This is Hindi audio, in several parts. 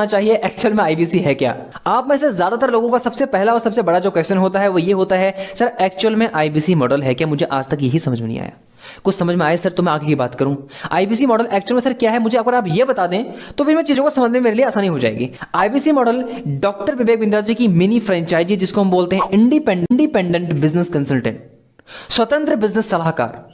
चाहिए एक्चुअल में आईबीसी है क्या। आप में से ज्यादातर लोगों का सबसे पहला और सबसे बड़ा जो क्वेश्चन होता है वो ये होता है, सर एक्चुअल में आईबीसी मॉडल है क्या। मुझे आज तक यही समझ में नहीं आया। कुछ समझ में आए सर तो मैं आगे की बात करूं। आईबीसी मॉडल एक्चुअल में सर क्या है, मुझे अगर आप ये बता दें तो फिर मैं चीजों को समझने में मेरे लिए आसानी हो जाएगी। आईबीसी मॉडल डॉक्टर विवेक बिंद्रा जी की मिनी फ्रेंचाइजी, जिसको हम बोलते हैं इंडिपेंडेंट बिजनेस कंसल्टेंट, स्वतंत्र बिजनेस सलाहकार।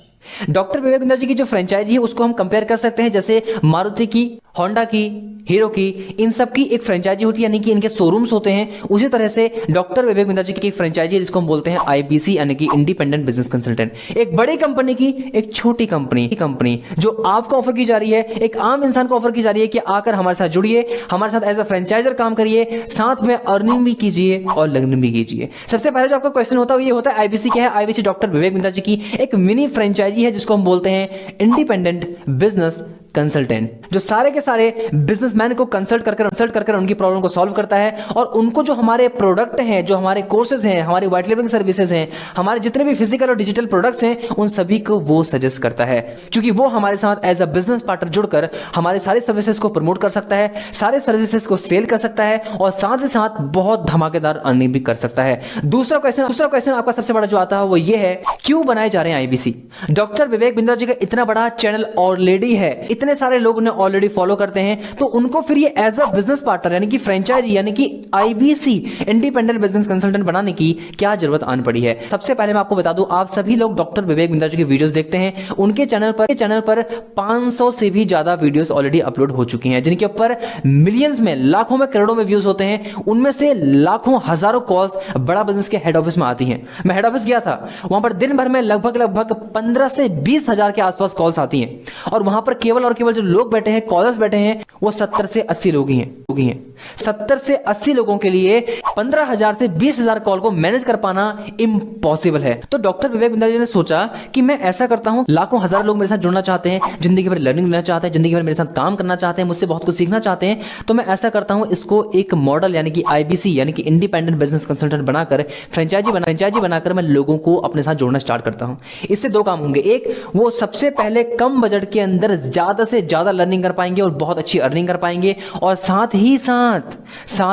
डॉक्टर विवेक बिंद्रा जी की जो फ्रेंचाइजी है उसको हम कंपेयर कर सकते हैं जैसे मारुति की, होंडा की, हीरो की, इन सब की एक फ्रेंचाइजी होती है, यानी कि इनके शोरूम्स होते हैं। उसी तरह से डॉक्टर विवेक बिंद्रा जी की एक फ्रेंचाइजी है जिसको हम बोलते हैं आईबीसी, यानी कि इंडिपेंडेंट बिजनेस कंसल्टेंट। एक बड़ी कंपनी की एक छोटी कंपनी जो आपको ऑफर की जा रही है, एक आम इंसान को ऑफर की जा रही है कि आकर हमारे साथ जुड़िए, हमारे साथ एज अ फ्रेंचाइजर काम करिए, साथ में अर्निंग भी कीजिए और लर्निंग भी कीजिए। सबसे पहले जो आपका क्वेश्चन होता है ये होता है आईबीसी क्या है। आईबीसी डॉक्टर विवेक बिंद्रा जी की एक मिनी फ्रेंचाइजी है जिसको हम बोलते हैं इंडिपेंडेंट बिजनेस कंसल्टेंट, जो सारे के सारे बिजनेसमैन को कंसल्ट कर उनकी प्रॉब्लम को सॉल्व करता है और उनको जो हमारे प्रोडक्ट हैं, जो हमारे कोर्सेज हैं, हमारी व्हाइट लेबलिंग सर्विसेज हैं, हमारे जितने भी फिजिकल और डिजिटल प्रोडक्ट्स हैं, उन सभी को वो सजेस्ट करता है, क्योंकि वो हमारे साथ एज अ बिजनेस पार्टनर जुड़कर हमारे सारे सर्विसेज को प्रमोट कर सकता है, सारे सर्विसेज को सेल कर सकता है और साथ ही साथ बहुत धमाकेदार अर्निंग भी कर सकता है। दूसरा क्वेश्चन आपका सबसे बड़ा जो आता है वो ये है, क्यों बनाए जा रहे हैं आईबीसी। डॉक्टर विवेक बिंद्रा जी का इतना बड़ा चैनल ऑलरेडी है, इतने सारे लोग उन्हें ऑलरेडी फॉलो करते हैं, तो उनको फिर ये एज अ बिजनेस पार्टनर यानी कि फ्रेंचाइजी यानी कि आईबीसी इंडिपेंडेंट बिजनेस कंसल्टेंट बनाने की क्या जरूरत आन पड़ी है। सबसे पहले मैं आपको बता दूं, आप सभी लोग डॉक्टर विवेक बिंद्रा जी की वीडियोस देखते हैं, उनके चैनल पर 500 से भी ज्यादा वीडियोस ऑलरेडी अपलोड हो चुकी हैं, जिनके ऊपर मिलियंस में, लाखों में, करोड़ों में व्यूज होते हैं। उनमें से लाखों हजारों कॉल्स बड़ा बिजनेस के हेड ऑफिस में आती हैं। मैं हेड ऑफिस गया था, वहां पर दिन भर में लगभग 15 से 20 हजार के आसपास कॉल्स आती हैं और वहां पर केवल और केवल जो लोग बैठे हैं, कॉलर्स बैठे हैं, वो 70 से 80 लोग ही हैं। 70 से 80 लोगों के लिए 15,000 से 20,000 कॉल को मैनेज कर पाना इम्पॉसिबल है। तो डॉक्टर विवेक बिंद्रा जी ने सोचा कि मैं ऐसा करता हूं, लाखों हजार लोग मेरे साथ जुड़ना चाहते हैं, जिंदगी भर लर्निंग लेना चाहते हैं, जिंदगी भर मेरे साथ काम करना चाहते हैं, मुझसे बहुत कुछ सीखना चाहते हैं, तो मैं ऐसा करता हूं, इसको एक मॉडल यानी कि आईबीसी यानी कि इंडिपेंडेंट बिजनेस कंसल्टेंट बनाकर फ्रेंचाइजी बनाकर मैं लोगों को अपने साथ जोड़ना स्टार्ट करता हूं। इससे दो काम होंगे, एक, वो सबसे पहले कम बजट के अंदर ज्यादा से ज्यादा लर्निंग कर पाएंगे और बहुत अच्छी अर्निंग कर पाएंगे, और साथ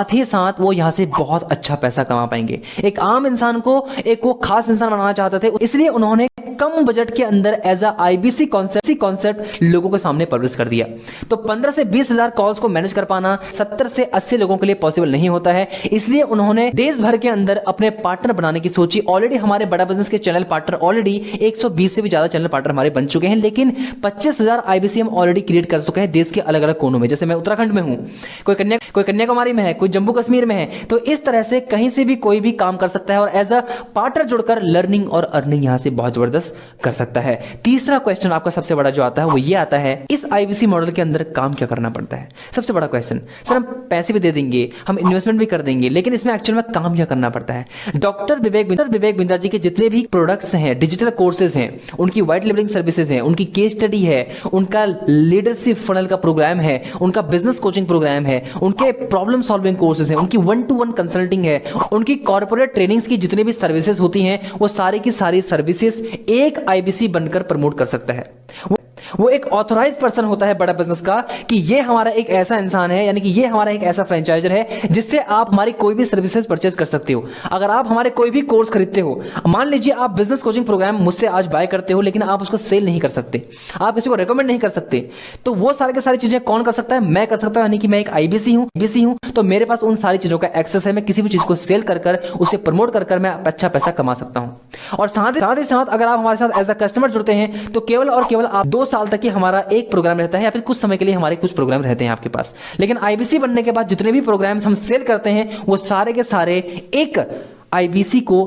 ही साथ वो यहां से बहुत अच्छा पैसा कमा पाएंगे। एक आम इंसान को एक वो खास इंसान बनाना चाहते थे, इसलिए उन्होंने कम बजट के अंदर एज अ आईबीसी कॉन्सेप्ट लोगों के सामने पब्लिश कर दिया। तो 15 से 20 हजार कॉल्स को मैनेज कर पाना 70 से 80 लोगों के लिए पॉसिबल नहीं होता है, इसलिए उन्होंने देश भर के अंदर अपने पार्टनर बनाने की सोची। ऑलरेडी हमारे बड़ा बिजनेस के चैनल पार्टनर ऑलरेडी 120 से भी ज्यादा चैनल पार्टनर हमारे बन चुके हैं, लेकिन 25,000 आईबीसी हम ऑलरेडी क्रिएट कर चुके हैं देश के अलग अलग कोनों में। जैसे मैं उत्तराखंड में हूं, कोई कन्याकुमारी में है, कोई जम्मू कश्मीर में है, तो इस तरह से कहीं से भी कोई भी काम कर सकता है और एज अ पार्टनर जुड़कर लर्निंग और अर्निंग यहां से बहुत जबरदस्त कर सकता है। तीसरा क्वेश्चन आपका सबसे बड़ा जो आता है वो ये आता है, इस आईबीसी मॉडल के अंदर काम क्या करना पड़ता है। सबसे बड़ा क्वेश्चन, सर हम पैसे भी दे देंगे, हम इन्वेस्टमेंट भी कर देंगे, लेकिन इसमें एक्चुअल में काम क्या करना पड़ता है। डॉक्टर विवेक बिंद्रा जी के जितने भी प्रोडक्ट्स हैं, डिजिटल कोर्सेज हैं, उनकी व्हाइट लेबलिंग सर्विसेज हैं, उनकी केस स्टडी है, उनका लीडरशिप फनल का प्रोग्राम है, उनका बिजनेस कोचिंग प्रोग्राम है, उनके प्रॉब्लम सॉल्विंग कोर्सेज हैं, उनकी 1-to-1 कंसल्टिंग है, उनकी कॉर्पोरेट ट्रेनिंग्स की जितनी भी सर्विसेज होती हैं, वो सारी की सारी सर्विसेज एक आईबीसी बनकर प्रमोट कर सकता है। वो एक ऑथोराइज पर्सन होता है बड़ा बिजनेस का, कि ये हमारा एक ऐसा इंसान है, यानी कि ये हमारा एक ऐसा फ्रेंचाइजर है जिससे आप हमारी कोई भी सर्विसेज परचेज कर सकते हो। अगर आप हमारे कोई भी कोर्स खरीदते हो, मान लीजिए आप बिजनेस कोचिंग प्रोग्राम मुझसे आज बाय करते हो, लेकिन आप उसको सेल नहीं कर सकते, आप किसी को रेकमेंड नहीं कर सकते, तो वो सारी की सारी चीजें कौन कर सकता है? मैं कर सकता हूं, यानी कि मैं एक आईबीसी हूं, तो मेरे पास उन सारी चीजों का एक्सेस है। मैं किसी भी चीज को सेल कर उसे प्रमोट कर मैं अच्छा पैसा कमा सकता हूं। और साथ ही साथ अगर आप हमारे साथ एज अ कस्टमर जुड़ते हैं, तो केवल और केवल आप 2 साल तक ही हमारा एक प्रोग्राम रहता है, या फिर कुछ समय के लिए हमारे कुछ प्रोग्राम रहते हैं आपके पास। लेकिन आईबीसी बनने के बाद जितने भी प्रोग्राम्स हम सेल करते हैं, वो सारे के सारे एक आईबीसी को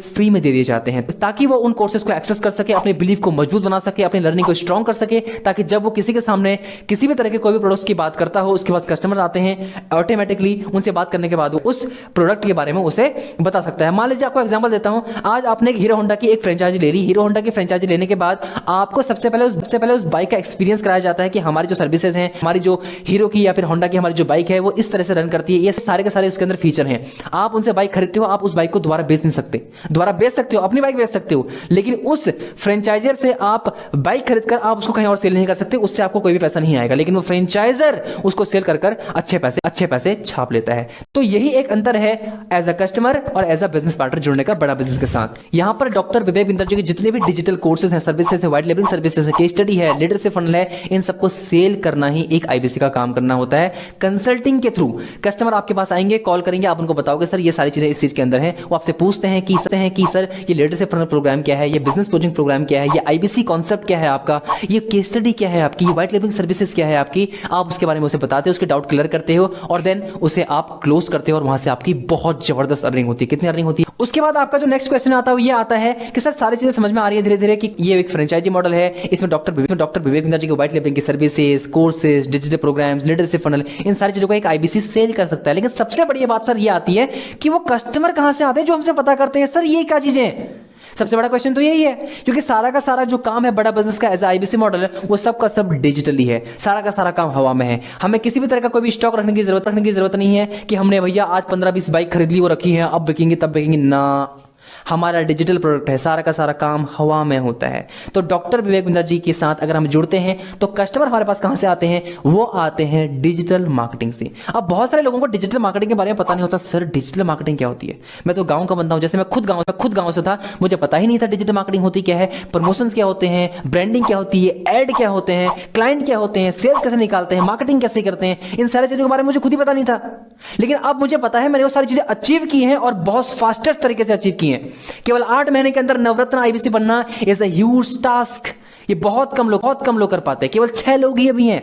फ्री में दे दिए जाते हैं, ताकि वो उन कोर्सेज को एक्सेस कर सके, अपने बिलीफ को मजबूत बना सके, अपनी लर्निंग को स्ट्रॉन्ग कर सके, ताकि जब वो किसी के सामने किसी भी तरह के कोई भी प्रोडक्ट की बात करता हो, उसके बाद कस्टमर आते हैं, ऑटोमेटिकली उनसे बात करने के बाद वो उस प्रोडक्ट के बारे में उसे बता सकता है। मान लीजिए आपको एग्जांपल देता हूं, आज आपने एक हीरो होंडा की एक फ्रेंचाइजी ले ली। हीरो होंडा की फ्रेंचाइजी लेने के बाद आपको सबसे पहले उस बाइक का एक्सपीरियंस कराया जाता है कि हमारी जो सर्विसेज हैं, हमारी जो हीरो की या फिर होंडा की हमारी जो बाइक है वो इस तरह से रन करती है, ये सारे के सारे उसके अंदर फीचर हैं। आप उनसे बाइक खरीदते हो, आप उस बाइक को दोबारा बेच नहीं सकते। दोबारा बेच सकते हो, अपनी बाइक बेच सकते हो, लेकिन उस फ्रेंचाइजर से आप बाइक खरीदकर आप उसको कहीं और सेल नहीं कर सकते, उससे आपको कोई भी पैसा नहीं आएगा, लेकिन वो फ्रेंचाइजर उसको सेल कर कर अच्छे पैसे छाप लेता है। तो यही एक अंतर है एज अ कस्टमर और एज अ बिजनेस पार्टनर जुड़ने का बड़ा बिजनेस के साथ। यहां पर डॉक्टर विवेक बिंदर जी के जितने भी डिजिटल कोर्सेज हैं, सर्विसेज है, व्हाइट लेबलिंग सर्विसेज है, केस स्टडी है, लीडरशिप फनल है, इन सबको सेल करना ही एक आईबीसी का काम करना होता है। कंसल्टिंग के थ्रू कस्टमर आपके पास आएंगे, कॉल करेंगे, आप उनको बताओगे सर ये सारी चीजें इस चीज के अंदर है, वो आपसे पूछते हैं कि सर ये लीडरशिप फनल प्रोग्राम क्या है, ये बिजनेस कोचिंग प्रोग्राम क्या है, ये आईबीसी कॉन्सेप्ट क्या है आपका, ये केस स्टडी क्या है आपकी, ये व्हाइट लेबलिंग सर्विसेज क्या है आपकी, आप उसके बारे में उसे बताते हो, उसके डाउट क्लियर करते हो और देन उसे आप क्लोज करते हो और वहां से आपकी बहुत जबरदस्त अर्निंग होती है। कितनी अर्निंग होती है? उसके बाद आपका जो नेक्स्ट क्वेश्चन आता है ये आता है कि सर सारी चीजें समझ में आ रही है धीरे धीरे कि ये एक फ्रेंचाइजी मॉडल है, इसमें डॉक्टर विवेक बिंदर जी की व्हाइट लेबलिंग की services, courses, digital programmes, leadership funnel, इन सारी चीजों को एक आईबीसी सेल कर सकता है। लेकिन सबसे बड़ी बात सर ये आती है कि वो कस्टमर कहां से आते हैं जो हमसे पता करते हैं सर ये क्या चीजें हैं। सबसे बड़ा क्वेश्चन तो यही है, क्योंकि सारा का सारा जो काम है बड़ा बिजनेस का एज आईबीसी मॉडल है वो सब का सब डिजिटली है, सारा का सारा काम हवा में है। हमें किसी भी तरह का कोई भी स्टॉक रखने की जरूरत नहीं है कि हमने भैया आज 15-20 बाइक खरीद ली, वो रखी है, अब बिकेंगी तब बिकेंगी ना। हमारा डिजिटल प्रोडक्ट है, सारा का सारा काम हवा में होता है। तो डॉक्टर विवेक बिंदर जी के साथ अगर हम जुड़ते हैं तो कस्टमर हमारे पास कहां से आते हैं? वो आते हैं डिजिटल मार्केटिंग से। अब बहुत सारे लोगों को डिजिटल मार्केटिंग के बारे में पता नहीं होता, सर डिजिटल मार्केटिंग क्या होती है? मैं तो गांव का बंदा हूं, जैसे मैं खुद गांव से था, मुझे पता ही नहीं था डिजिटल मार्केटिंग होती क्या है, प्रमोशंस क्या होते हैं, ब्रांडिंग क्या होती है, एड क्या होते हैं, क्लाइंट क्या होते हैं, सेल्स कैसे निकालते हैं, मार्केटिंग कैसे करते हैं, इन सारी चीजों के बारे में मुझे खुद ही पता नहीं था। लेकिन अब मुझे पता है, मैंने वो सारी चीजें अचीव की हैं और बहुत फास्टेस्ट तरीके से अचीव की हैं। केवल 8 महीने के अंदर नवरत्न आईबीसी बनना इज अ ह्यूज टास्क। ये बहुत कम लोग कर पाते हैं, केवल 6 लोग ही अभी हैं।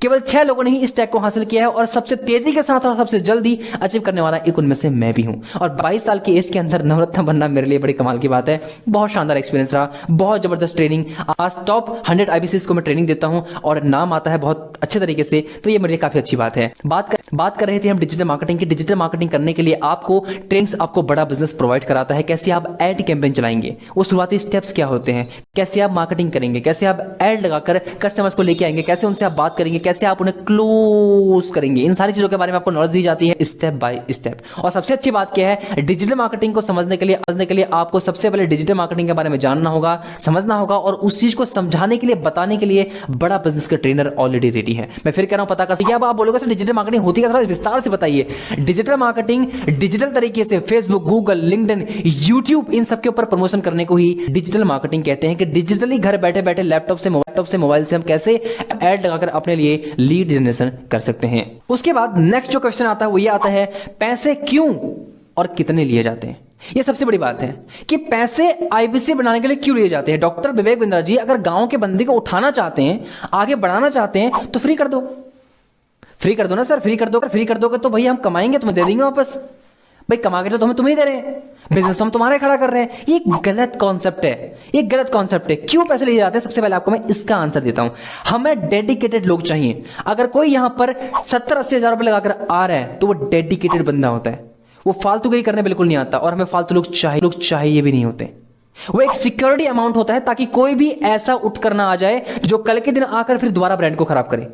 केवल 6 लोगों ने ही इस टैग को हासिल किया है और सबसे तेजी के साथ और सबसे जल्दी अचीव करने वाला एक उनमें से मैं भी हूं। और 22 साल की एज के अंदर नवरत्न बनना मेरे लिए बड़ी कमाल की बात है। बहुत शानदार एक्सपीरियंस रहा, बहुत जबरदस्त ट्रेनिंग। आज टॉप 100 आईबीसी को मैं ट्रेनिंग देता हूं और नाम आता है बहुत अच्छे तरीके से, तो ये मेरे लिए काफी अच्छी बात है। बात कर रहे थे हम डिजिटल मार्केटिंग की। डिजिटल मार्केटिंग करने के लिए आपको ट्रेनिंग्स, आपको बड़ा बिजनेस प्रोवाइड कराता है। कैसे आप एड कैंपेन चलाएंगे, वो शुरुआती स्टेप्स क्या होते हैं, कैसे आप मार्केटिंग करेंगे, कैसे आप एड लगाकर कस्टमर्स को लेके आएंगे, कैसे उनसे आप बात करेंगे, कैसे आप उन्हें क्लोज करेंगे, इन सारी चीजों के बारे में आपको नॉलेज दी जाती है स्टेप बाय स्टेप। और सबसे अच्छी बात क्या है, डिजिटल मार्केटिंग को समझने के लिए आपको सबसे पहले डिजिटल मार्केटिंग के बारे में जानना होगा, समझना होगा, और उस चीज को समझाने के लिए, बताने के लिए बड़ा बिजनेस का ट्रेनर ऑलरेडी रेडी है। मैं फिर कह रहा हूं, पता कर अब आप बोलोगे सर डिजिटल मार्केटिंग होती है, थोड़ा विस्तार से बताइए। डिजिटल मार्केटिंग डिजिटल तरीके से फेसबुक, गूगल, लिंक्डइन, यूट्यूब, इन सब के ऊपर प्रमोशन करने को ही डिजिटल मार्केटिंग कहते हैं। कि डिजिटली घर बैठे बैठे लैपटॉप से मोबाइल से हम कैसे एड लगाकर अपने लिए लीड जनरेशन कर सकते हैं। उसके बाद नेक्स्ट जो क्वेश्चन आता है वो ये आता है, पैसे क्यों और कितने लिए जाते हैं? ये सबसे बड़ी बात है कि पैसे आईबीसी बनाने के लिए क्यों लिए जाते हैं। डॉक्टर विवेक बिंद्रा जी अगर गांव के बंदे को उठाना चाहते हैं, आगे बढ़ाना चाहते हैं, तो फ्री कर दो ना सर, फ्री कर दोगे तो भैया हम कमाएंगे, तुम्हें दे देंगे वापस। भाई कमा के तो तुम्हें ही दे रहे हैं, बिजनेस तो हम तुम्हारे खड़ा कर रहे हैं। ये गलत कॉन्सेप्ट है। क्यों पैसे लिए जाते हैं? सबसे पहले आपको मैं इसका आंसर देता हूं। हमें डेडिकेटेड लोग चाहिए। अगर कोई यहां पर 70-80 हजार रुपए लगाकर आ रहा है तो वो डेडिकेटेड बंदा होता है, वो फालतूगिरी करने बिल्कुल नहीं आता। और हमें फालतू लोग चाहिए भी नहीं होते। वो एक सिक्योरिटी अमाउंट होता है ताकि कोई भी ऐसा उठकर ना आ जाए जो कल के दिन आकर फिर दोबारा ब्रांड को खराब करे।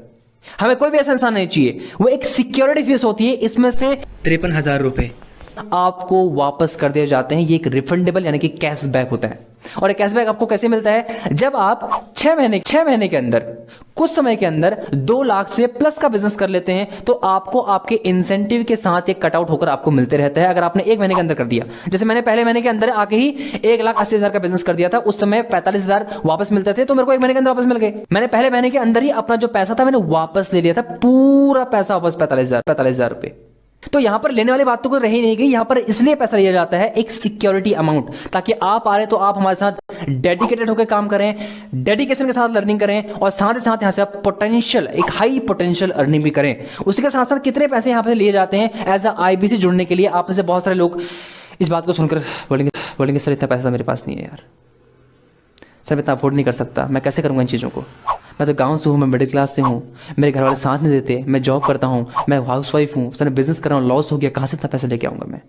हमें कोई भी ऐसा इंसान नहीं चाहिए। वो एक सिक्योरिटी फीस होती है, इसमें से 53,000 रुपए आपको वापस कर दिए जाते हैं। ये एक रिफंडेबल यानी कि कैशबैक होता है। और ये कैशबैक आपको कैसे मिलता है? जब आप 6 महीने के अंदर, कुछ समय के अंदर 2 लाख से प्लस का बिजनेस कर लेते हैं तो आपको आपके इंसेंटिव के साथ एक कटआउट होकर आपको मिलते रहता है। अगर आपने 1 महीने के अंदर कर दिया, जैसे मैंने पहले महीने के अंदर आके ही 1,80,000 का बिजनेस कर दिया था, उस समय 45,000 वापस मिलते थे, तो मेरे को 1 महीने के अंदर वापस मिल गए। मैंने पहले महीने के अंदर ही अपना जो पैसा था मैंने वापस ले लिया था, पूरा पैसा वापस 45,000 रुपए। तो यहां पर लेने वाली बात तो कोई रही नहीं गई। यहां पर इसलिए पैसा लिया जाता है एक सिक्योरिटी अमाउंट, ताकि आप आ रहे तो आप हमारे साथ डेडिकेटेड होकर काम करें, डेडिकेशन के साथ लर्निंग करें, और साथ ही साथ यहां से आप पोटेंशियल, एक हाई पोटेंशियल अर्निंग भी करें। उसी के साथ साथ कितने पैसे यहां पर लिए जाते हैं एज अ आईबीसी जुड़ने के लिए? आप में से बहुत सारे लोग इस बात को सुनकर बोलेंगे सर इतना पैसा मेरे पास नहीं है यार, सर मैं इतना अफोर्ड नहीं कर सकता, मैं कैसे करूंगा इन चीजों को? मैं तो गांव से हूँ, मैं मिडिल क्लास से हूँ, मेरे घर वाले साथ नहीं देते, मैं जॉब करता हूँ, मैं हाउसवाइफ हूँ, सर बिजनेस कर रहा हूँ, लॉस हो गया, कहाँ से इतना पैसा लेके आऊंगा मैं?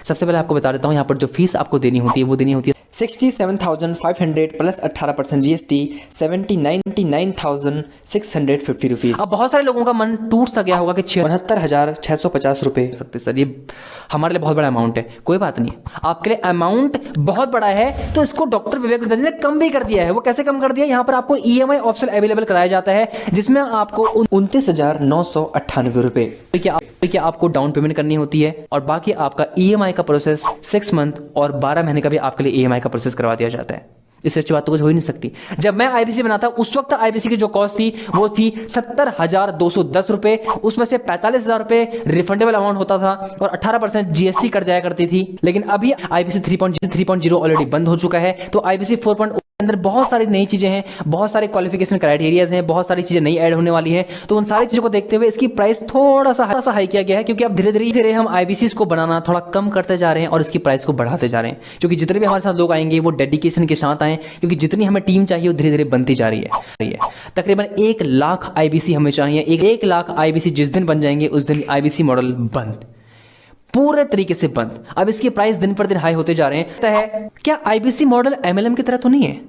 सबसे पहले आपको बता देता हूँ, यहाँ पर जो फीस आपको देनी होती है वो देनी होती है 67,500 प्लस 18% जीएसटी 79,650 रुपीज। अब बहुत सारे लोगों का मन टूट सा गया होगा कि 69,650 रुपए सकते सर, ये हमारे लिए बहुत बड़ा अमाउंट है। कोई बात नहीं, आपके लिए अमाउंट बहुत बड़ा है तो इसको डॉक्टर विवेक विंध्याचल ने कम भी कर दिया है। वो कैसे कम कर दिया? यहाँ पर आपको ईएमआई ऑप्शन अवेलेबल कराया जाता है जिसमें आपको 29,998 रुपए क्या आपको डाउन पेमेंट करनी होती है और बाकी आपका ईएमआई का प्रोसेस 6 मंथ और 12 महीने का भी आपके लिए ईएमआई का प्रोसेस करवा दिया जाता है। इससे अच्छी बात तो कुछ हो ही नहीं सकती। जब मैं आईबीसी बनाता उस वक्त आईबीसी की जो कॉस्ट थी वो थी 70,210 रुपए, उसमें से 45,000 रुपए रिफंडेबल अमाउंट होता था और 18% जीएसटी कट जाया करती थी। लेकिन अभी आईबीसी 3.0 ऑलरेडी बंद हो चुका है, तो आईबीसी 4.0 के अंदर बहुत सारी नई चीजें हैं, बहुत सारे क्वालिफिकेशन क्राइटेरियाज हैं, बहुत सारी चीजें नई ऐड होने वाली हैं। तो उन सारी चीजों को देखते हुए इसकी प्राइस थोड़ा सा हाई किया गया है, क्योंकि अब धीरे धीरे हम आईबीसी को बनाना थोड़ा कम करते जा रहे हैं और इसकी प्राइस को बढ़ाते जा रहे हैं। क्योंकि जितने भी हमारे साथ लोग आएंगे वो डेडिकेशन के साथ आए, क्योंकि जितनी हमें टीम चाहिए वो धीरे धीरे बनती जा रही है। तकरीबन 1 लाख आईबीसी हमें चाहिए। 1 लाख आईबीसी जिस दिन बन जाएंगे उस दिन आईबीसी मॉडल बंद, पूरे तरीके से बंद। अब इसकी प्राइस दिन पर दिन हाई होते जा रहे हैं। क्या आईबीसी मॉडल एमएलएम की तरह तो नहीं है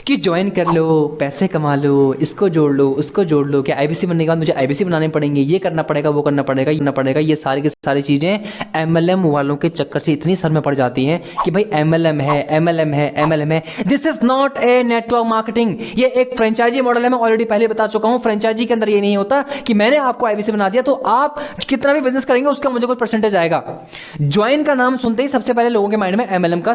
कि ज्वाइन कर लो, पैसे कमा लो, इसको जोड़ लो, उसको जोड़ लो? क्या आईबीसी बनने के बाद मुझे आईबीसी बनाने पड़ेंगे, ये करना पड़ेगा, वो करना पड़ेगा? ये सारी की सारी चीजें एमएलएम वालों के चक्कर से इतनी सर में पड़ जाती हैं कि भाई एमएलएम है। This is not a network marketing, ये एक फ्रेंचाइजी मॉडल है। मैं ऑलरेडी पहले बता चुका हूं, फ्रेंचाइजी के अंदर ये नहीं होता कि मैंने आपको आईबीसी बना दिया तो आप कितना भी बिजनेस करेंगे उसका मुझे कोई परसेंटेज आएगा। ज्वाइन का नाम सुनते ही सबसे पहले लोगों के माइंड में एमएलएम का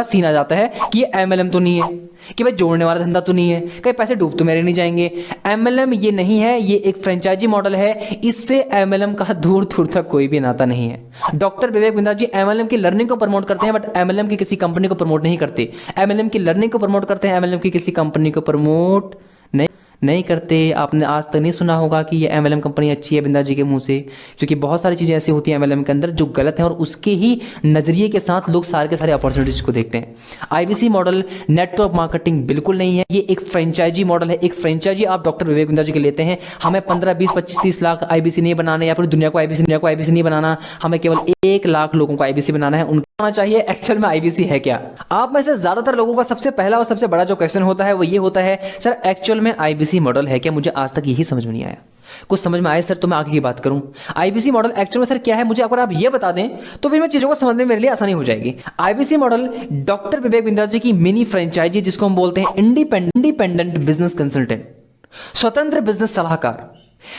सीन आ जाता है कि ये एमएलएम तो नहीं है, कि भाई जोड़ने वाला धंधा तो नहीं है, कहीं पैसे डूब तो मेरे नहीं जाएंगे। एमएलएम ये नहीं है, ये एक फ्रेंचाइजी मॉडल है। इससे एमएलएम का दूर दूर तक कोई भी नाता नहीं है। डॉक्टर विवेक विंध्याचल जी एमएलएम की लर्निंग को प्रमोट करते हैं, बट एमएलएम की किसी कंपनी को प्रमोट नहीं करते। एमएलएम की लर्निंग को प्रमोट करते हैं, एमएलएम की किसी कंपनी को प्रमोट नहीं करते। आपने आज तक नहीं सुना होगा कि ये एमएलएम कंपनी अच्छी है बिंदा जी के मुंह से, क्योंकि बहुत सारी चीजें ऐसी होती हैं एमएलएम के अंदर जो गलत हैं और उसके ही नजरिए के साथ लोग सारे के सारे अपॉर्चुनिटीज को देखते हैं। आईबीसी मॉडल नेटवर्क मार्केटिंग बिल्कुल नहीं है, ये एक फ्रेंचाइजी मॉडल है। एक फ्रेंचाइजी आप डॉक्टर विवेक विंध्याचल जी के लेते हैं, हमें 15, 20, 25, 30 लाख आईबीसी नहीं बनाने या पूरी दुनिया को आईबीसी नहीं बनाना, हमें केवल 1 लाख लोगों को आईबीसी बनाना है। उनको होना चाहिए एक्चुअल में आईबीसी है क्या। आप में से ज्यादातर लोगों का सबसे पहला और सबसे बड़ा जो क्वेश्चन होता है वो ये होता है, सर एक्चुअल में आईबीसी मॉडल है क्या? मुझे आज तक यही समझ में नहीं आया। कुछ समझ में आए सर तो मैं आगे की बात करूं। आईबीसी मॉडल एक्चुअल में सर क्या है, मुझे अगर आप ये बता दें तो फिर मैं चीजों को समझने में मेरे लिए आसानी हो जाएगी। आईबीसी मॉडल डॉक्टर विवेक विंध्याचल की मिनी फ्रेंचाइजी, जिसको हम बोलते हैं इंडिपेंडेंट बिजनेस कंसल्टेंट, स्वतंत्र बिजनेस सलाहकार।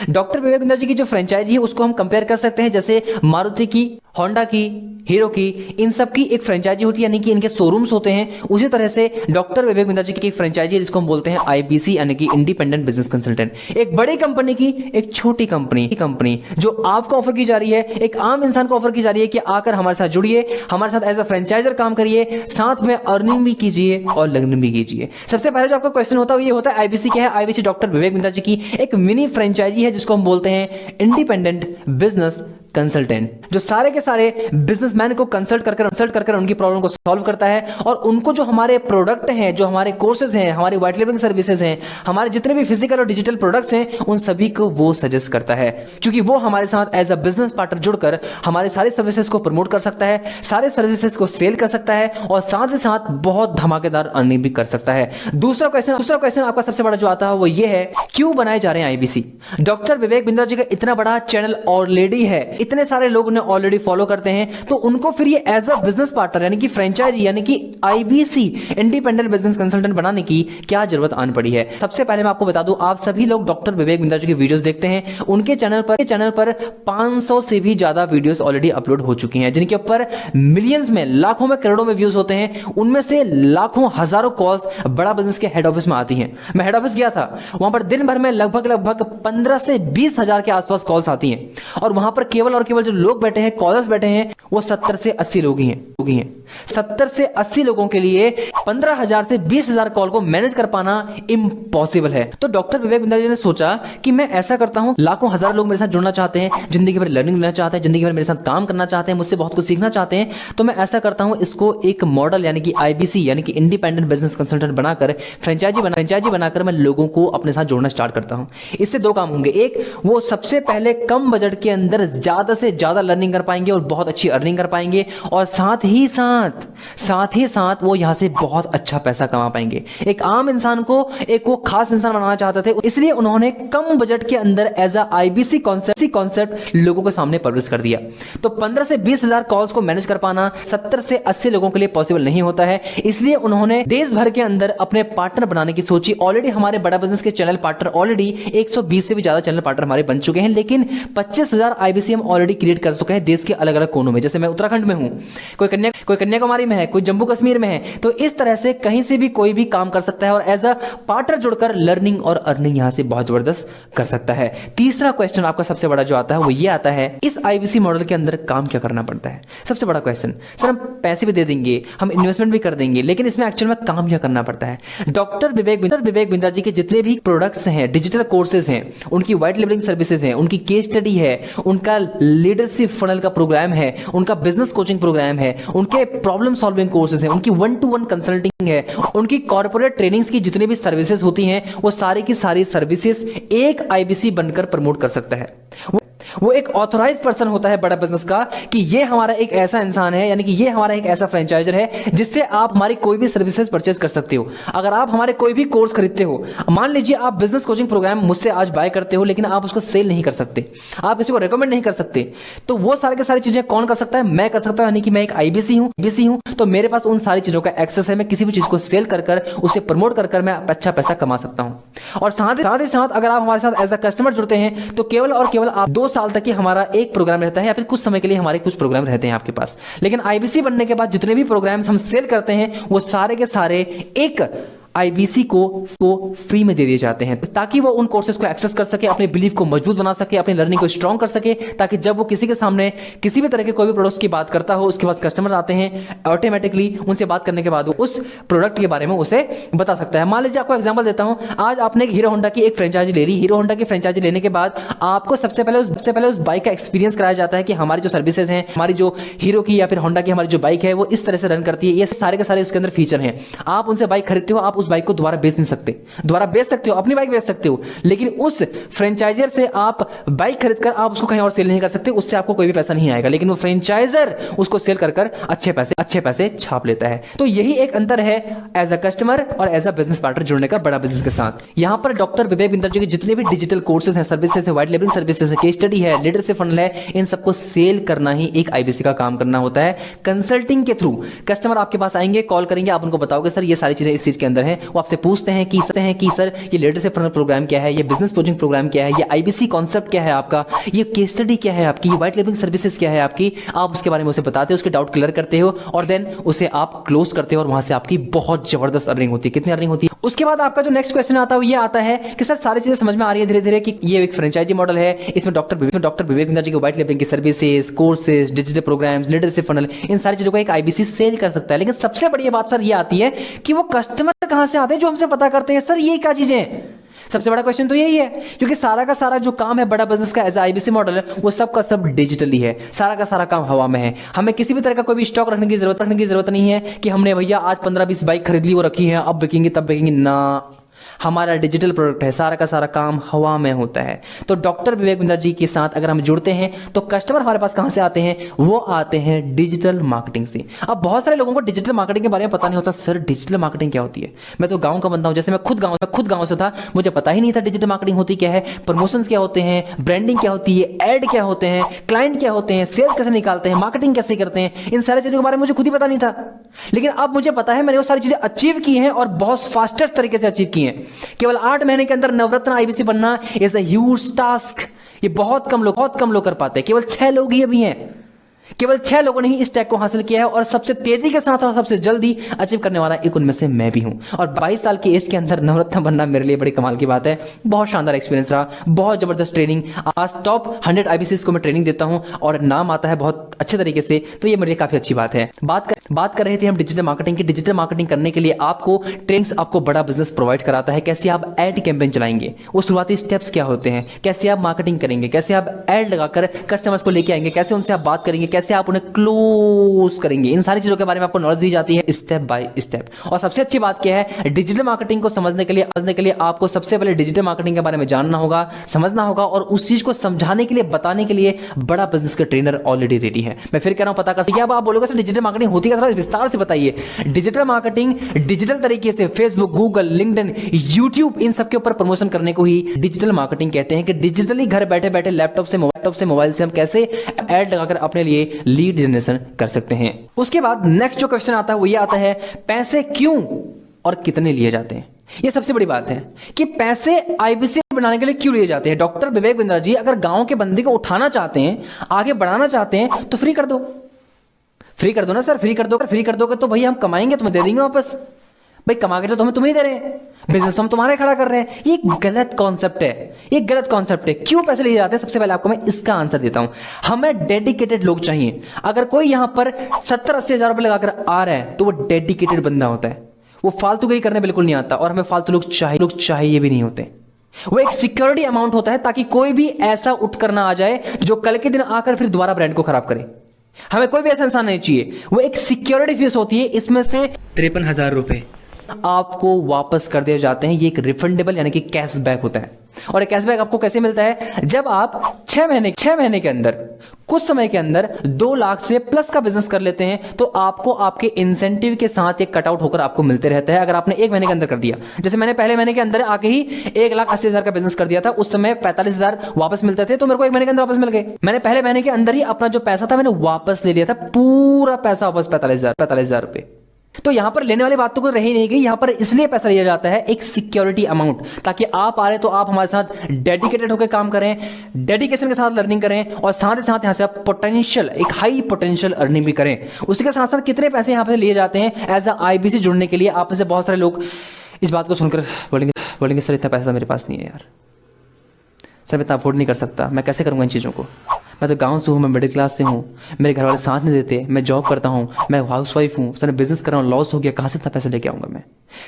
डॉक्टर विवेक विंध्याचल की जो फ्रेंचाइजी है उसको हम कंपेयर कर सकते हैं जैसे मारुति की, होंडा की, हीरो की, इन सब की एक फ्रेंचाइजी होती है, यानी कि इनके शोरूम्स होते हैं। उसी तरह से डॉक्टर विवेक विंध्याचल की एक फ्रेंचाइजी है जिसको हम बोलते हैं आईबीसी, यानी कि इंडिपेंडेंट बिजनेस कंसल्टेंट। एक बड़ी कंपनी की एक छोटी कंपनी जो आपको ऑफर की जा रही है, एक आम इंसान को ऑफर की जा रही है कि आकर हमारे साथ जुड़िए, हमारे साथ एज अ फ्रेंचाइजर काम करिए, साथ में अर्निंग भी कीजिए और लर्निंग भी कीजिए। सबसे पहले जो आपका क्वेश्चन होता है ये होता है आईबीसी क्या है। आईबीसी डॉक्टर विवेक विंध्याचल की एक मिनी फ्रेंचाइजी है जिसको हम बोलते हैं इंडिपेंडेंट बिजनेस कंसल्टेंट, जो सारे के सारे बिजनेसमैन को कंसल्ट कर उनकी प्रॉब्लम को सॉल्व करता है और उनको जो हमारे प्रोडक्ट हैं, जो हमारे कोर्सेज हैं, हमारी व्हाइट लेबलिंग सर्विसेज हैं, हमारे जितने भी फिजिकल और डिजिटल प्रोडक्ट्स हैं, उन सभी को वो सजेस्ट करता है, क्योंकि वो हमारे साथ एज अ बिजनेस पार्टनर जुड़कर हमारे सारे सर्विसेज को प्रमोट कर सकता है, सारे सर्विसेज को सेल कर सकता है और साथ ही साथ बहुत धमाकेदार अर्निंग भी कर सकता है। दूसरा क्वेश्चन आपका सबसे बड़ा जो आता है वो ये है, क्यों बनाए जा रहे हैं आईबीसी? डॉक्टर विवेक विंध्याचल का इतना बड़ा चैनल ऑलरेडी है, इतने सारे लोग उन्हें ऑलरेडी फॉलो करते हैं, तो उनको फिर ये एज अ बिजनेस पार्टनर यानी कि फ्रेंचाइजी यानी कि आईबीसी इंडिपेंडेंट बिजनेस कंसल्टेंट बनाने की क्या जरूरत आन पड़ी है? सबसे पहले मैं आपको बता दूं, आप सभी लोग डॉक्टर विवेक विंध्याचल की वीडियोस देखते हैं, उनके चैनल पर 500 से भी ज्यादा वीडियोस ऑलरेडी अपलोड हो चुकी हैं, जिनके ऊपर मिलियंस में, लाखों में, करोड़ों में व्यूज होते हैं। उनमें से लाखों हजारों कॉल्स बड़ा बिजनेस के हेड ऑफिस में आती हैं। मैं हेड ऑफिस गया था, वहां पर दिन भर में लगभग 15 से 20 हजार के आसपास कॉल्स आती हैं और वहां पर केवल और केवल जो लोग बैठे हैं, कॉलर्स बैठे हैं, वो 70 से 80 लोग ही हैं। 70 से 80 लोगों के लिए 15,000 से 20,000 कॉल को मैनेज कर पाना इम्पॉसिबल है। तो डॉक्टर विवेक विंध्याचल ने सोचा कि मैं ऐसा करता हूं, लाखों हजार लोग मेरे साथ जुड़ना चाहते हैं, जिंदगी भर लर्निंग लेना चाहते हैं, जिंदगी भर मेरे साथ काम करना चाहते हैं, मुझसे बहुत कुछ सीखना चाहते हैं, तो मैं ऐसा करता हूं, इसको एक मॉडल यानी कि आईबीसी यानी कि इंडिपेंडेंट बिजनेस कंसल्टेंट बनाकर फ्रेंचाइजी बनाकर मैं लोगों को अपने साथ जोड़ना स्टार्ट करता हूं। इससे दो काम होंगे, एक, वो सबसे पहले कम बजट के अंदर ज्यादा से ज्यादा लर्निंग कर पाएंगे और बहुत अच्छी अर्निंग कर पाएंगे, और साथ ही साथ साथ ही साथ वो यहां से बहुत अच्छा पैसा कमा पाएंगे। एक आम इंसान को एक वो खास इंसान बनाना चाहते थे, इसलिए उन्होंने कम बजट के अंदर एज अ आईबीसी कॉन्सेप्ट लोगों के सामने पब्लिश कर दिया। तो 15 से 20 हजार कॉल्स को मैनेज कर पाना 70 से 80 लोगों के लिए पॉसिबल नहीं होता है, इसलिए उन्होंने देश भर के अंदर अपने पार्टनर बनाने की सोची। ऑलरेडी हमारे बड़ा बिजनेस के चैनल पार्टनर ऑलरेडी 120 से भी ज्यादा चैनल पार्टनर हमारे बन चुके हैं, लेकिन 25,000 आईबीसी हम ऑलरेडी क्रिएट कर चुके हैं देश के अलग अलग कोनों में। जैसे मैं उत्तराखंड में हूं, कोई कन्याकुमारी में है, कोई जम्मू कश्मीर में है, तो इस तरह से कहीं से भी कोई भी काम कर सकता है और एज अ पार्टनर जुड़कर लर्निंग और अर्निंग यहां से बहुत जबरदस्त कर सकता है। तीसरा क्वेश्चन आपका सबसे बड़ा जो आता है वो ये आता है, इस आईबीसी मॉडल के अंदर काम क्या करना पड़ता है। सबसे बड़ा क्वेश्चन, सर हम पैसे भी दे देंगे, हम इन्वेस्टमेंट भी कर देंगे, लेकिन इसमें एक्चुअल में काम क्या करना पड़ता है। डॉक्टर विवेक बिंद्रा जी के जितने भी प्रोडक्ट्स हैं, डिजिटल कोर्सेज हैं, उनकी व्हाइट लेबलिंग सर्विसेज हैं, उनकी केस स्टडी है, उनका लीडरशिप फनल का प्रोग्राम है, उनका बिजनेस कोचिंग प्रोग्राम है, उनके प्रॉब्लम सॉल्विंग कोर्सेज हैं, उनकी 1-to-1 कंसल्टिंग है, उनकी कॉर्पोरेट ट्रेनिंग्स की जितनी भी सर्विसेज होती हैं, वो सारी की सारी सर्विसेज एक आईबीसी बनकर प्रमोट कर सकता है। वो एक ऑथराइज पर्सन होता है बड़ा बिजनेस का कि ये हमारा एक ऐसा इंसान है, यानी कि ये हमारा एक ऐसा फ्रेंचाइजर है जिससे आप हमारी कोई भी सर्विसेज परचेज कर सकते हो। अगर आप हमारे कोई भी कोर्स खरीदते हो, मान लीजिए आप बिजनेस कोचिंग प्रोग्राम मुझसे आज बाय करते हो, लेकिन आप उसको सेल नहीं कर सकते, आप किसी को रेकमेंड नहीं कर सकते, तो वो सारी की सारी चीजें कौन कर सकता है? मैं कर सकता हूं, यानी कि मैं एक आईबीसी हूं, तो मेरे पास उन सारी चीजों का एक्सेस है। मैं किसी भी चीज को सेल कर उसे प्रमोट कर मैं अच्छा पैसा कमा सकता हूं। और साथ ही साथ अगर आप हमारे साथ एज अ कस्टमर जुड़ते हैं तो केवल और केवल आप 2 साल तक ही हमारा एक प्रोग्राम रहता है, या फिर कुछ समय के लिए हमारे कुछ प्रोग्राम रहते हैं आपके पास। लेकिन आईबीसी बनने के बाद जितने भी प्रोग्राम्स हम सेल करते हैं वो सारे के सारे एक आईबीसी को फ्री में दे दिए जाते हैं, ताकि वो उन कोर्सेज को एक्सेस कर सके, अपने बिलीफ को मजबूत बना सके, अपनी लर्निंग को स्ट्रॉन्ग कर सके, ताकि जब वो किसी के सामने किसी भी तरह के कोई भी प्रोडक्ट्स की बात करता हो, उसके बाद कस्टमर आते हैं, ऑटोमेटिकली उनसे बात करने के बाद वो उस प्रोडक्ट के बारे में उसे बता सकता है। मान लीजिए आपको एग्जांपल देता हूं, आज आपने एक हीरो होंडा की एक फ्रेंचाइजी ले ली। हीरो होंडा की फ्रेंचाइजी लेने के बाद आपको सबसे पहले उस बाइक का एक्सपीरियंस कराया जाता है कि हमारी जो सर्विसेज हैं, हमारी जो हीरो की या फिर होंडा की हमारी जो बाइक है वो इस तरह से रन करती है, ये सारे के सारे उसके अंदर फीचर हैं। आप उनसे बाइक खरीदते हो, आप उस बाइक को दोबारा बेच सकते हो, अपनी बाइक बेच सकते हो, लेकिन उस फ्रेंचाइजर से आप बाइक खरीदकर आप उसको कहीं और सेल नहीं कर सकते, उससे आपको कोई भी पैसा नहीं आएगा, लेकिन वो फ्रेंचाइजर उसको सेल कर अच्छे पैसे छाप लेता है। तो यही एक अंतर है एज अ कस्टमर और एज अ बिजनेस पार्टनर जुड़ने का बड़ा बिजनेस के साथ। यहां पर डॉक्टर विवेक बिंद्रा जी के जितने भी डिजिटल कोर्सेज हैं, सर्विसेज है, व्हाइट लेबलिंग सर्विसेज है, केस स्टडी है, लीडरशिप फनल है, इन सबको सेल करना ही एक आईबीसी का काम करना होता है। कंसल्टिंग के थ्रू कस्टमर आपके पास आएंगे, कॉल करेंगे, आप उनको बताओगे सर ये सारी चीजें इस चीज के अंदर हैं, वो आपसे पूछते हैं कि सर ये लीडरशिप फनल प्रोग्राम क्या है, ये बिजनेस कोचिंग प्रोग्राम क्या है, ये आईबीसी कॉन्सेप्ट क्या है आपका, ये केस स्टडी क्या है आपकी, ये व्हाइट लेबलिंग सर्विसेज क्या है आपकी। आप उसके बारे में उसे बताते हो, उसके डाउट क्लियर करते हो और देन उसे आप क्लोज करते हो और वहां से आपकी बहुत जबरदस्त अर्निंग होती है। कितनी अर्निंग होती है? उसके बाद आपका जो नेक्स्ट क्वेश्चन आता है वो ये आता है कि सर सारी चीजें समझ में आ रही है धीरे धीरे कि ये एक फ्रेंचाइजी मॉडल है, इसमें डॉक्टर विवेक बिंद्रा जी को व्हाइट लेबलिंग की services, courses, digital programmes, leadership funnel, इन सारी चीजों को एक आईबीसी सेल कर सकता है। लेकिन सबसे बड़ी बात सर ये आती है कि वो कस्टमर कहां से आते हैं जो हमसे पता करते हैं सर ये क्या चीजें। सबसे बड़ा क्वेश्चन तो यही है, क्योंकि सारा का सारा जो काम है बड़ा बिजनेस का एज आईबीसी मॉडल वो सब का सब डिजिटली है, सारा का सारा काम हवा में है। हमें किसी भी तरह का कोई भी स्टॉक रखने की जरूरत नहीं है कि हमने भैया आज 15-20 बाइक खरीद ली, वो रखी है, अब बिकेंगी तब बिकेंगी ना। हमारा डिजिटल प्रोडक्ट है, सारा का सारा काम हवा में होता है। तो डॉक्टर विवेक बिंद्रा जी के साथ अगर हम जुड़ते हैं तो कस्टमर हमारे पास कहां से आते हैं? वो आते हैं डिजिटल मार्केटिंग से। अब बहुत सारे लोगों को डिजिटल मार्केटिंग के बारे में पता नहीं होता, सर डिजिटल मार्केटिंग क्या होती है? मैं तो गांव का बंदा हूं, जैसे मैं खुद गांव से था, मुझे पता ही नहीं था डिजिटल मार्केटिंग होती क्या है, प्रमोशंस क्या होते हैं, ब्रांडिंग क्या होती है, एड क्या होते हैं, क्लाइंट क्या होते हैं, सेल्स कैसे निकालते हैं, मार्केटिंग कैसे करते हैं, इन सारी चीजों के बारे में मुझे खुद ही पता नहीं था। लेकिन अब मुझे पता है, मैंने वो सारी चीजें अचीव की हैं और बहुत फास्टेस्ट तरीके से अचीव की हैं। केवल 8 महीने के अंदर नवरत्न आईबीसी बनना इज अ ह्यूज टास्क। ये बहुत कम लोग कर पाते हैं, केवल 6 लोग ही अभी हैं। केवल 6 लोगों ने ही इस टैग को हासिल किया है और सबसे तेजी के साथ और सबसे जल्दी अचीव करने वाला एक उनमें से मैं भी हूं। और 22 साल की एज के अंदर नवरत्न बनना मेरे लिए बड़ी कमाल की बात है। बहुत शानदार एक्सपीरियंस रहा, बहुत जबरदस्त ट्रेनिंग। आज टॉप 100 आईबीसीज को मैं ट्रेनिंग देता हूं और नाम आता है बहुत अच्छे तरीके से, तो ये मेरे लिए काफी अच्छी बात है। बात कर रहे थे हम डिजिटल मार्केटिंग की। डिजिटल मार्केटिंग करने के लिए आपको ट्रेनिंग्स, आपको बड़ा बिजनेस प्रोवाइड कराता है। कैसे आप एड कैंपेन चलाएंगे, वो शुरुआती स्टेप्स क्या होते हैं, कैसे आप मार्केटिंग करेंगे, कैसे आप एड लगाकर कस्टमर्स को लेके आएंगे, कैसे उनसे आप बात करेंगे, कैसे आप उन्हें क्लोज करेंगे, इन सारी चीजों के बारे में आपको नॉलेज दी जाती है स्टेप बाय स्टेप। और सबसे अच्छी बात क्या है, डिजिटल मार्केटिंग को समझने के लिए आपको सबसे पहले डिजिटल मार्केटिंग के बारे में जानना होगा, समझना होगा, और उस चीज को समझाने के लिए, बताने के लिए बड़ा बिजनेस का ट्रेनर ऑलरेडी रेडी है। मैं फिर कह रहा हूं, पता कर सकते। अब आप बोलोगे सर डिजिटल मार्केटिंग होती है, थोड़ा विस्तार से बताइए। डिजिटल मार्केटिंग डिजिटल तरीके से फेसबुक, गूगल, लिंक्डइन, यूट्यूब, इन सब के ऊपर प्रमोशन करने को ही डिजिटल मार्केटिंग कहते हैं। कि डिजिटली घर बैठे बैठे लैपटॉप से मोबाइल से हम कैसे ऐड लगाकर अपने लिए लीड जनरेशन कर सकते हैं। उसके बाद नेक्स्ट जो क्वेश्चन आता है वो ये आता है, पैसे क्यों और कितने लिए जाते हैं। ये सबसे बड़ी बात है कि पैसे आईबीसी बनाने के लिए क्यों लिए जाते हैं। डॉक्टर विवेक बिंद्रा जी अगर गांव के बंदी को उठाना चाहते हैं, आगे बढ़ाना चाहते हैं, तो फ्री कर दो। फ्री कर दो ना सर, फ्री कर दो। फ्री कर दोगे तो भाई हम कमाएंगे, तुम्हें दे देंगे वापस। भाई कमा के तो तुम्हें ही दे रहे हैं, बिजनेस तो हम तुम्हारे खड़ा कर रहे हैं। ये गलत कॉन्सेप्ट है, ये गलत कॉन्सेप्ट है। क्यों पैसे लिए जाते हैं, सबसे पहले आपको मैं इसका आंसर देता हूं। हमें डेडिकेटेड लोग चाहिए। अगर कोई यहां पर 70-80 हजार रुपए लगाकर आ रहा है तो वो डेडिकेटेड बंदा होता है, वो फालतूगिरी करने बिल्कुल नहीं आता। और हमें फालतू लोग चाहिए भी नहीं होते। वो एक सिक्योरिटी अमाउंट होता है ताकि कोई भी ऐसा उठ कर ना आ जाए जो कल के दिन आकर फिर दोबारा ब्रांड को खराब करे। हमें कोई भी ऐसा इंसान नहीं चाहिए। वो एक सिक्योरिटी फीस होती है, इसमें से 53,000 रुपए आपको वापस कर दिए जाते हैं। ये एक रिफंडेबल यानी कि कैशबैक होता है। और कैशबैक आपको कैसे मिलता है, जब आप 6 महीने के अंदर, कुछ समय के अंदर 2 लाख से प्लस का बिजनेस कर लेते हैं तो आपको आपके इंसेंटिव के साथ एक कटआउट होकर आपको मिलते रहता है। अगर आपने 1 महीने के अंदर कर दिया, जैसे मैंने पहले महीने के अंदर आके ही 1,80,000 का बिजनेस कर दिया था, उस समय 45,000 वापस मिलते थे, तो मेरे को 1 महीने के अंदर वापस मिल गए। मैंने पहले महीने के अंदर ही अपना जो पैसा था मैंने वापस ले लिया था, पूरा पैसा वापस 45,000 रुपए। तो यहां पर लेने वाली बात तो कोई रही नहीं गई। यहां पर इसलिए पैसा लिया जाता है एक सिक्योरिटी अमाउंट, ताकि आप आ रहे तो आप हमारे साथ डेडिकेटेड होकर काम करें, डेडिकेशन के साथ लर्निंग करें, और साथ ही साथ यहां से आप पोटेंशियल, एक हाई पोटेंशियल अर्निंग भी करें। उसी के साथ साथ कितने पैसे यहां पर लिए जाते हैं एज अ आईबीसी जुड़ने के लिए। आप में से बहुत सारे लोग इस बात को सुनकर बोलेंगे सर इतना पैसा मेरे पास नहीं है यार, सर मैं इतना अफोर्ड नहीं कर सकता, मैं कैसे करूंगा इन चीजों को। मैं तो गांव से हूँ, मैं मिडिल क्लास से हूँ, मेरे घर वाले साथ नहीं देते, मैं जॉब करता हूँ, मैं हाउस वाइफ हूँ, सर बिजनेस कर रहा हूँ, लॉस हो गया, कहाँ से इतना पैसा लेके आऊंगा मैं।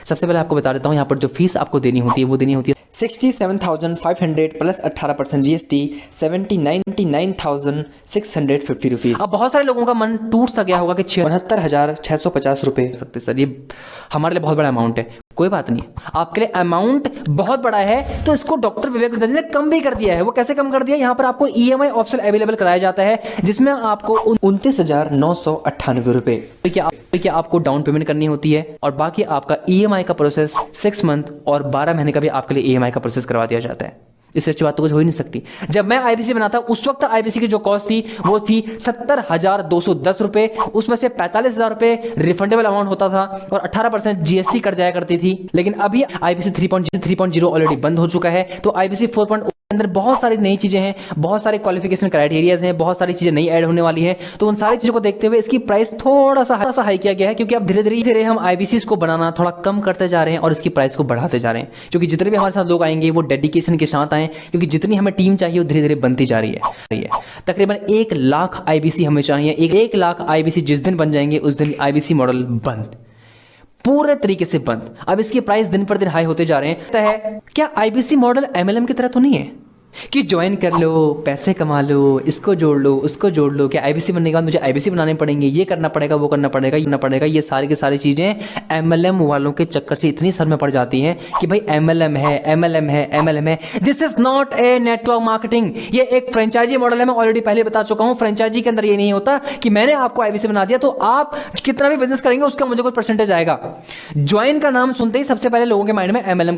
सबसे पहले आपको बता देता हूँ, यहाँ पर जो फीस आपको देनी होती है वो देनी होती है 67,500 प्लस 18% GST 79,650 रुपीज। अब बहुत सारे लोगों का मन टूट सा गया होगा कि 69,650 रुपए सकते सर, ये हमारे लिए बहुत बड़ा अमाउंट है। कोई बात नहीं, आपके लिए अमाउंट बहुत बड़ा है तो इसको डॉक्टर विवेक बिंद्रा जी ने कम भी कर दिया है। वो कैसे कम कर दिया, यहाँ पर आपको EMI ऑप्शन अवेलेबल कराया जाता है, जिसमें आपको 29,998 रुपए क्या आपको डाउन पेमेंट करनी होती है, और बाकी आपका EMI का प्रोसेस 6 मंथ और 12 महीने का भी आपके लिए EMI का प्रोसेस करवा दिया जाता है। इससे अच्छी बात तो कुछ हो ही नहीं सकती। जब मैं आईबीसी बना था उस वक्त आईबीसी की जो कॉस्ट थी वो थी 70,210 रुपए, उसमें से 45,000 रुपए रिफंडेबल अमाउंट होता था और 18% GST कट जाया करती थी। लेकिन अभी आईबीसी 3.0 ऑलरेडी बंद हो चुका है, तो आईबीसी 4.0 के अंदर बहुत सारी नई चीजें हैं, बहुत सारे क्वालिफिकेशन क्राइटेरियाज हैं, बहुत सारी चीजें नई ऐड होने वाली हैं। तो उन सारी चीजों को देखते हुए इसकी प्राइस थोड़ा सा हाई किया गया है, क्योंकि अब धीरे धीरे हम आईबीसी को बनाना थोड़ा कम करते जा रहे हैं और इसकी प्राइस को बढ़ाते जा रहे हैं, क्योंकि जितने भी हमारे साथ लोग आएंगे वो डेडिकेशन के साथ आए, क्योंकि जितनी हमें टीम चाहिए वो धीरे धीरे बनती जा रही है। तकरीबन 1 लाख आईबीसी हमें चाहिए। 1 लाख आईबीसी जिस दिन बन जाएंगे उस दिन आईबीसी मॉडल बंद, पूरे तरीके से बंद। अब इसकी प्राइस दिन पर दिन हाई होते जा रहे हैं। क्या आईबीसी मॉडल MLM की तरह तो नहीं है कि ज्वाइन कर लो, पैसे कमा लो, इसको जोड़ लो, उसको जोड़ लो। क्या आईबीसी बनने के बाद मुझे आईबीसी बनाने पड़ेंगे, ये करना पड़ेगा, वो करना पड़ेगा, ये करना पड़ेगा। ये सारी की सारी चीजें MLM वालों के चक्कर से इतनी सर में पड़ जाती हैं कि भाई MLM है। This is not a network marketing, ये एक फ्रेंचाइजी मॉडल है। मैं ऑलरेडी पहले बता चुका हूं, फ्रेंचाइजी के अंदर ये नहीं होता कि मैंने आपको आईबीसी बना दिया तो आप कितना भी बिजनेस करेंगे उसका मुझे कोई परसेंटेज आएगा। ज्वाइन का नाम सुनते ही सबसे पहले लोगों के माइंड में MLM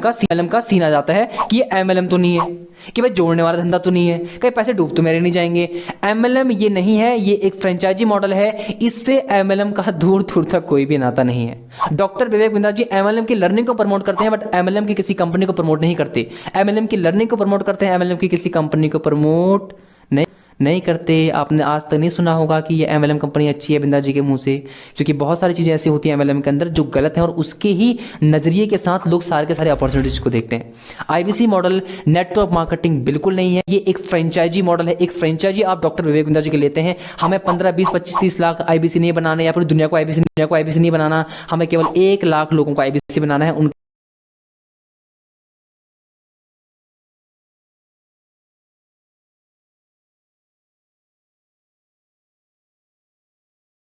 का सीन आ जाता है कि ये MLM तो नहीं है, कि भाई जोड़ने वाला धंधा तो नहीं है, कहीं पैसे डूब तो मेरे नहीं जाएंगे। MLM ये नहीं है, ये एक फ्रेंचाइजी मॉडल है। इससे MLM का दूर दूर तक कोई भी नाता नहीं है। डॉक्टर विवेक बिंद्रा जी MLM की लर्निंग को प्रमोट करते हैं, बट MLM की किसी कंपनी को प्रमोट नहीं करते। MLM की लर्निंग को प्रमोट करते हैं, MLM की किसी कंपनी को प्रमोट नहीं करते। आपने आज तक नहीं सुना होगा कि ये MLM कंपनी अच्छी है बिंद्रा जी के मुंह से, क्योंकि बहुत सारी चीजें ऐसी होती हैं MLM के अंदर जो गलत है और उसके ही नजरिए के साथ लोग सारे के सारे अपॉर्चुनिटीज को देखते हैं। आईबीसी मॉडल नेटवर्क मार्केटिंग बिल्कुल नहीं है, ये एक फ्रेंचाइजी मॉडल है। एक फ्रेंचाइजी आप डॉक्टर विवेक बिंद्रा जी के लेते हैं, हमें 15, 20, 25, 30 लाख आईबीसी नहीं बनाने, या फिर दुनिया को आईबीसी नहीं बनाना, हमें केवल 1 लाख लोगों को आईबीसी बनाना है।